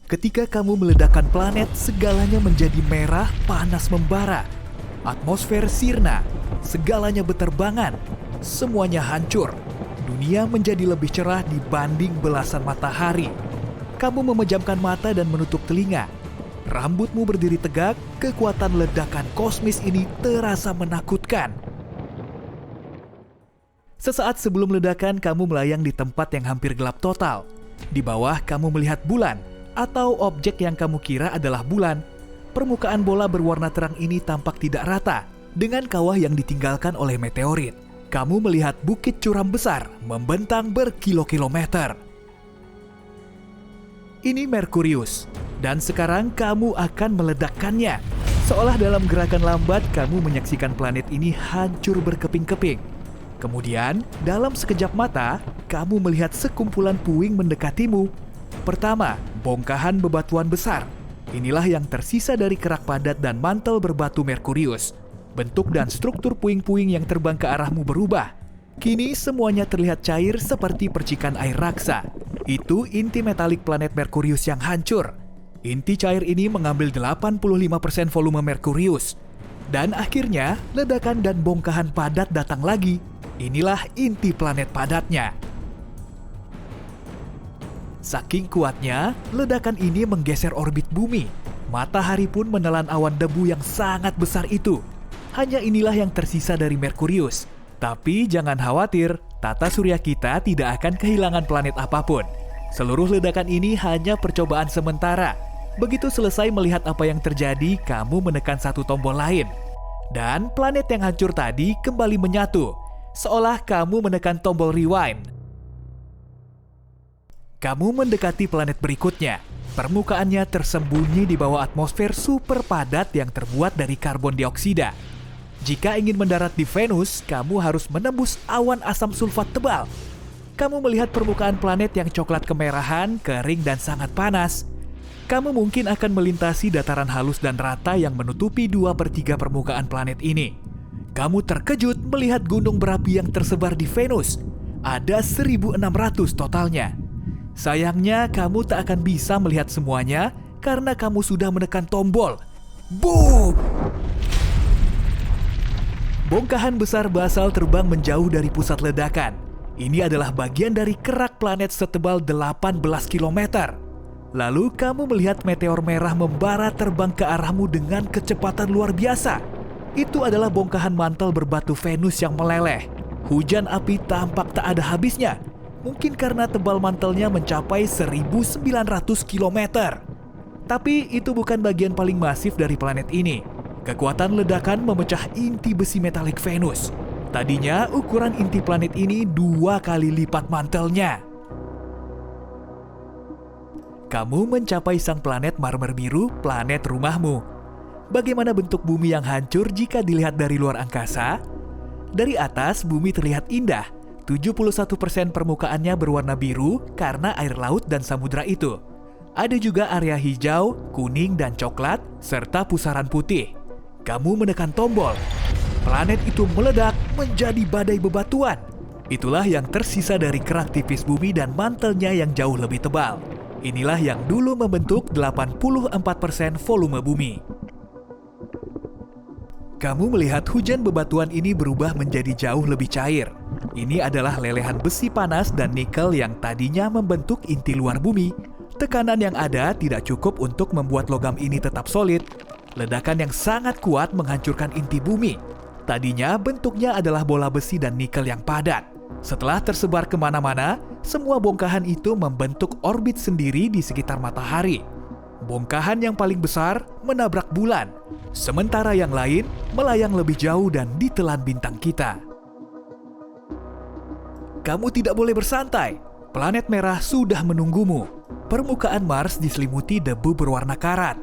Ketika kamu meledakkan planet, segalanya menjadi merah, panas membara. Atmosfer sirna, segalanya beterbangan, semuanya hancur. Dunia menjadi lebih cerah dibanding belasan matahari. Kamu memejamkan mata dan menutup telinga. Rambutmu berdiri tegak, kekuatan ledakan kosmis ini terasa menakutkan. Sesaat sebelum ledakan, kamu melayang di tempat yang hampir gelap total. Di bawah, kamu melihat bulan, atau objek yang kamu kira adalah bulan. Permukaan bola berwarna terang ini tampak tidak rata, dengan kawah yang ditinggalkan oleh meteorit. Kamu melihat bukit curam besar, membentang berkilo-kilometer. Ini Merkurius, dan sekarang kamu akan meledakkannya. Seolah dalam gerakan lambat, kamu menyaksikan planet ini hancur berkeping-keping. Kemudian, dalam sekejap mata, kamu melihat sekumpulan puing mendekatimu. Pertama, bongkahan bebatuan besar. Inilah yang tersisa dari kerak padat dan mantel berbatu Merkurius. Bentuk dan struktur puing-puing yang terbang ke arahmu berubah. Kini semuanya terlihat cair seperti percikan air raksa. Itu inti metalik planet Merkurius yang hancur. Inti cair ini mengambil 85% volume Merkurius. Dan akhirnya, ledakan dan bongkahan padat datang lagi. Inilah inti planet padatnya. Saking kuatnya, ledakan ini menggeser orbit bumi. Matahari pun menelan awan debu yang sangat besar itu. Hanya inilah yang tersisa dari Merkurius. Tapi jangan khawatir, tata surya kita tidak akan kehilangan planet apapun. Seluruh ledakan ini hanya percobaan sementara. Begitu selesai melihat apa yang terjadi, kamu menekan satu tombol lain. Dan planet yang hancur tadi kembali menyatu, seolah kamu menekan tombol rewind. Kamu mendekati planet berikutnya. Permukaannya tersembunyi di bawah atmosfer super padat yang terbuat dari karbon dioksida. Jika ingin mendarat di Venus, kamu harus menembus awan asam sulfat tebal. Kamu melihat permukaan planet yang coklat kemerahan, kering dan sangat panas. Kamu mungkin akan melintasi dataran halus dan rata yang menutupi 2/3 permukaan planet ini. Kamu terkejut melihat gunung berapi yang tersebar di Venus. Ada 1.600 totalnya. Sayangnya, kamu tak akan bisa melihat semuanya karena kamu sudah menekan tombol. Boom! Bongkahan besar basal terbang menjauh dari pusat ledakan. Ini adalah bagian dari kerak planet setebal 18 km. Lalu kamu melihat meteor merah membara terbang ke arahmu dengan kecepatan luar biasa. Itu adalah bongkahan mantel berbatu Venus yang meleleh. Hujan api tampak tak ada habisnya. Mungkin karena tebal mantelnya mencapai 1.900 km. Tapi itu bukan bagian paling masif dari planet ini. Kekuatan ledakan memecah inti besi metalik Venus. Tadinya ukuran inti planet ini 2 kali lipat mantelnya. Kamu mencapai sang planet marmer biru, planet rumahmu. Bagaimana bentuk bumi yang hancur jika dilihat dari luar angkasa? Dari atas, bumi terlihat indah. 71% permukaannya berwarna biru karena air laut dan samudra itu. Ada juga area hijau, kuning, dan coklat, serta pusaran putih. Kamu menekan tombol. Planet itu meledak menjadi badai bebatuan. Itulah yang tersisa dari kerak tipis bumi dan mantelnya yang jauh lebih tebal. Inilah yang dulu membentuk 84% volume bumi. Kamu melihat hujan bebatuan ini berubah menjadi jauh lebih cair. Ini adalah lelehan besi panas dan nikel yang tadinya membentuk inti luar bumi. Tekanan yang ada tidak cukup untuk membuat logam ini tetap solid. Ledakan yang sangat kuat menghancurkan inti bumi. Tadinya bentuknya adalah bola besi dan nikel yang padat. Setelah tersebar kemana-mana, semua bongkahan itu membentuk orbit sendiri di sekitar matahari. Bongkahan yang paling besar menabrak bulan, sementara yang lain melayang lebih jauh dan ditelan bintang kita. Kamu tidak boleh bersantai. Planet merah sudah menunggumu. Permukaan Mars diselimuti debu berwarna karat.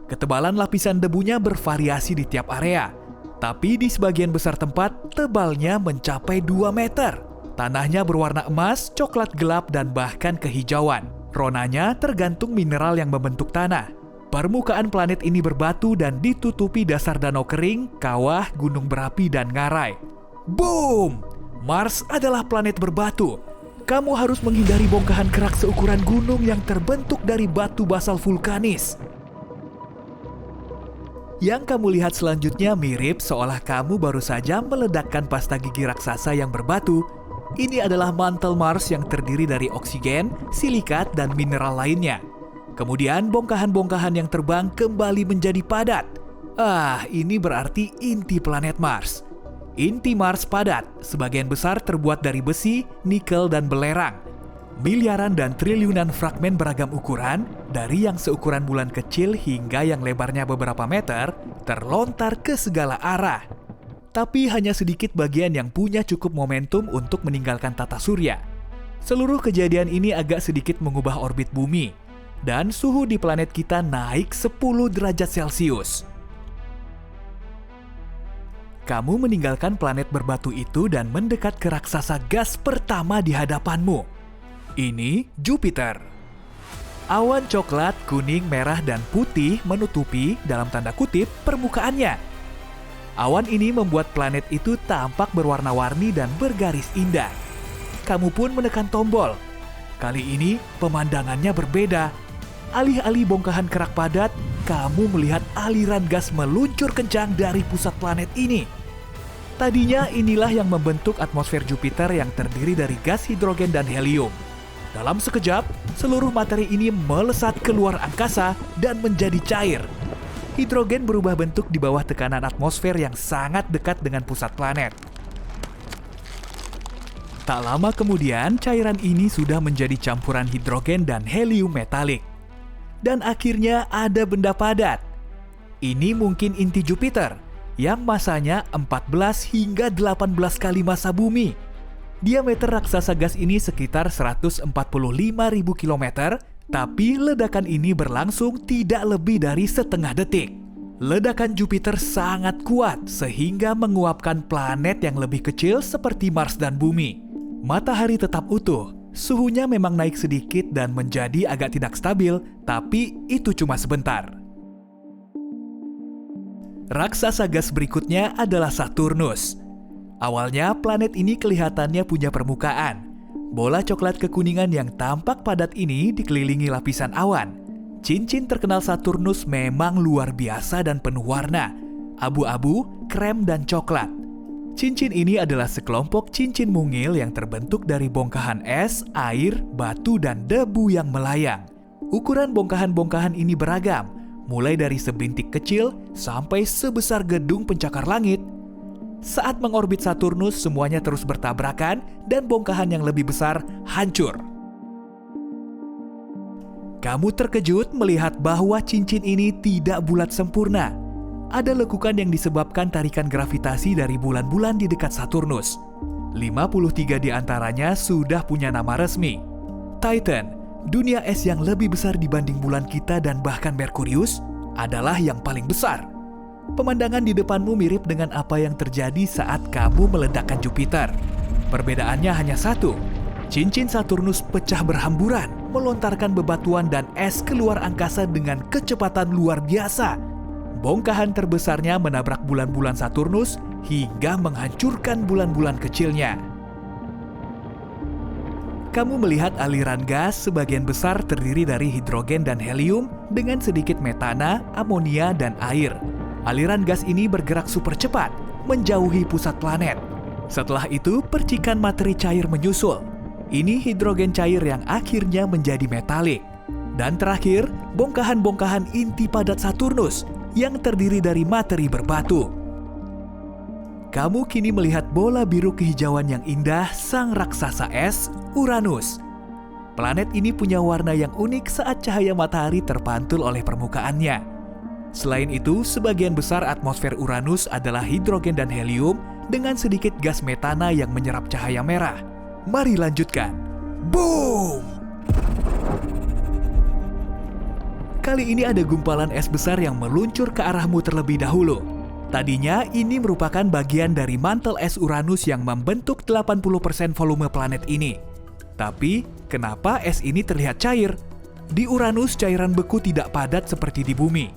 Ketebalan lapisan debunya bervariasi di tiap area. Tapi di sebagian besar tempat, tebalnya mencapai 2 meter. Tanahnya berwarna emas, coklat gelap, dan bahkan kehijauan. Ronanya tergantung mineral yang membentuk tanah. Permukaan planet ini berbatu dan ditutupi dasar danau kering, kawah, gunung berapi, dan ngarai. Boom! Mars adalah planet berbatu. Kamu harus menghindari bongkahan kerak seukuran gunung yang terbentuk dari batu basal vulkanis. Yang kamu lihat selanjutnya mirip seolah kamu baru saja meledakkan pasta gigi raksasa yang berbatu. Ini adalah mantel Mars yang terdiri dari oksigen, silikat, dan mineral lainnya. Kemudian bongkahan-bongkahan yang terbang kembali menjadi padat. Ini berarti inti planet Mars. Inti Mars padat, sebagian besar terbuat dari besi, nikel, dan belerang. Miliaran dan triliunan fragmen beragam ukuran, dari yang seukuran bulan kecil hingga yang lebarnya beberapa meter, terlontar ke segala arah. Tapi hanya sedikit bagian yang punya cukup momentum untuk meninggalkan tata surya. Seluruh kejadian ini agak sedikit mengubah orbit bumi, dan suhu di planet kita naik 10 derajat Celcius. Kamu meninggalkan planet berbatu itu dan mendekat ke raksasa gas pertama di hadapanmu. Ini Jupiter. Awan coklat, kuning, merah, dan putih menutupi, dalam tanda kutip, permukaannya. Awan ini membuat planet itu tampak berwarna-warni dan bergaris indah. Kamu pun menekan tombol. Kali ini pemandangannya berbeda. Alih-alih bongkahan kerak padat, kamu melihat aliran gas meluncur kencang dari pusat planet ini. Tadinya inilah yang membentuk atmosfer Jupiter yang terdiri dari gas hidrogen dan helium. Dalam sekejap, seluruh materi ini melesat keluar angkasa dan menjadi cair. Hidrogen berubah bentuk di bawah tekanan atmosfer yang sangat dekat dengan pusat planet. Tak lama kemudian, cairan ini sudah menjadi campuran hidrogen dan helium metalik. Dan akhirnya ada benda padat. Ini mungkin inti Jupiter, yang masanya 14 hingga 18 kali massa bumi. Diameter raksasa gas ini sekitar 145.000 km, tapi ledakan ini berlangsung tidak lebih dari setengah detik. Ledakan Jupiter sangat kuat sehingga menguapkan planet yang lebih kecil seperti Mars dan Bumi. Matahari tetap utuh. Suhunya memang naik sedikit dan menjadi agak tidak stabil, tapi itu cuma sebentar. Raksasa gas berikutnya adalah Saturnus. Awalnya planet ini kelihatannya punya permukaan. Bola coklat kekuningan yang tampak padat ini dikelilingi lapisan awan. Cincin terkenal Saturnus memang luar biasa dan penuh warna, abu-abu, krem, dan coklat. Cincin ini adalah sekelompok cincin mungil yang terbentuk dari bongkahan es, air, batu, dan debu yang melayang. Ukuran bongkahan-bongkahan ini beragam, mulai dari sebintik kecil sampai sebesar gedung pencakar langit. Saat mengorbit Saturnus, semuanya terus bertabrakan dan bongkahan yang lebih besar hancur. Kamu terkejut melihat bahwa cincin ini tidak bulat sempurna. Ada lekukan yang disebabkan tarikan gravitasi dari bulan-bulan di dekat Saturnus. 53 di antaranya sudah punya nama resmi. Titan, dunia es yang lebih besar dibanding bulan kita dan bahkan Merkurius, adalah yang paling besar. Pemandangan di depanmu mirip dengan apa yang terjadi saat kamu meledakkan Jupiter. Perbedaannya hanya satu. Cincin Saturnus pecah berhamburan, melontarkan bebatuan dan es keluar angkasa dengan kecepatan luar biasa. Bongkahan terbesarnya menabrak bulan-bulan Saturnus hingga menghancurkan bulan-bulan kecilnya. Kamu melihat aliran gas sebagian besar terdiri dari hidrogen dan helium dengan sedikit metana, amonia, dan air. Aliran gas ini bergerak super cepat, menjauhi pusat planet. Setelah itu, percikan materi cair menyusul. Ini hidrogen cair yang akhirnya menjadi metalik. Dan terakhir, bongkahan-bongkahan inti padat Saturnus yang terdiri dari materi berbatu. Kamu kini melihat bola biru kehijauan yang indah sang raksasa es, Uranus. Planet ini punya warna yang unik saat cahaya matahari terpantul oleh permukaannya. Selain itu, sebagian besar atmosfer Uranus adalah hidrogen dan helium dengan sedikit gas metana yang menyerap cahaya merah. Mari lanjutkan. Boom! Kali ini ada gumpalan es besar yang meluncur ke arahmu terlebih dahulu. Tadinya ini merupakan bagian dari mantel es Uranus yang membentuk 80% volume planet ini. Tapi, kenapa es ini terlihat cair? Di Uranus, cairan beku tidak padat seperti di Bumi.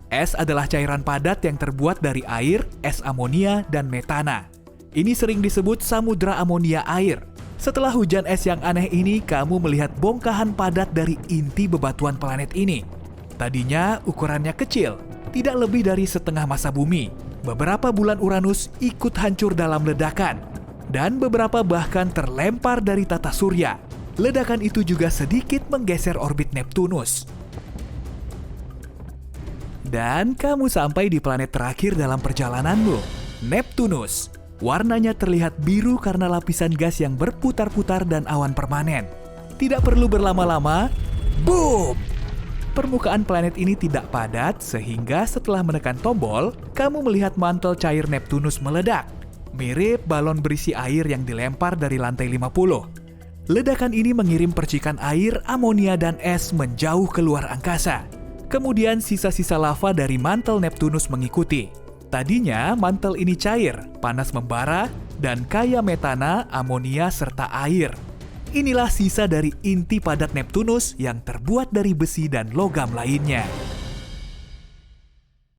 Es adalah cairan padat yang terbuat dari air, es amonia, dan metana. Ini sering disebut samudra amonia air. Setelah hujan es yang aneh ini, kamu melihat bongkahan padat dari inti bebatuan planet ini. Tadinya ukurannya kecil, tidak lebih dari setengah massa bumi. Beberapa bulan Uranus ikut hancur dalam ledakan, dan beberapa bahkan terlempar dari tata surya. Ledakan itu juga sedikit menggeser orbit Neptunus. Dan kamu sampai di planet terakhir dalam perjalananmu, Neptunus. Warnanya terlihat biru karena lapisan gas yang berputar-putar dan awan permanen. Tidak perlu berlama-lama, boom! Permukaan planet ini tidak padat sehingga setelah menekan tombol, kamu melihat mantel cair Neptunus meledak. Mirip balon berisi air yang dilempar dari lantai 50. Ledakan ini mengirim percikan air, amonia, dan es menjauh keluar angkasa. Kemudian sisa-sisa lava dari mantel Neptunus mengikuti. Tadinya mantel ini cair, panas membara, dan kaya metana, amonia, serta air. Inilah sisa dari inti padat Neptunus yang terbuat dari besi dan logam lainnya.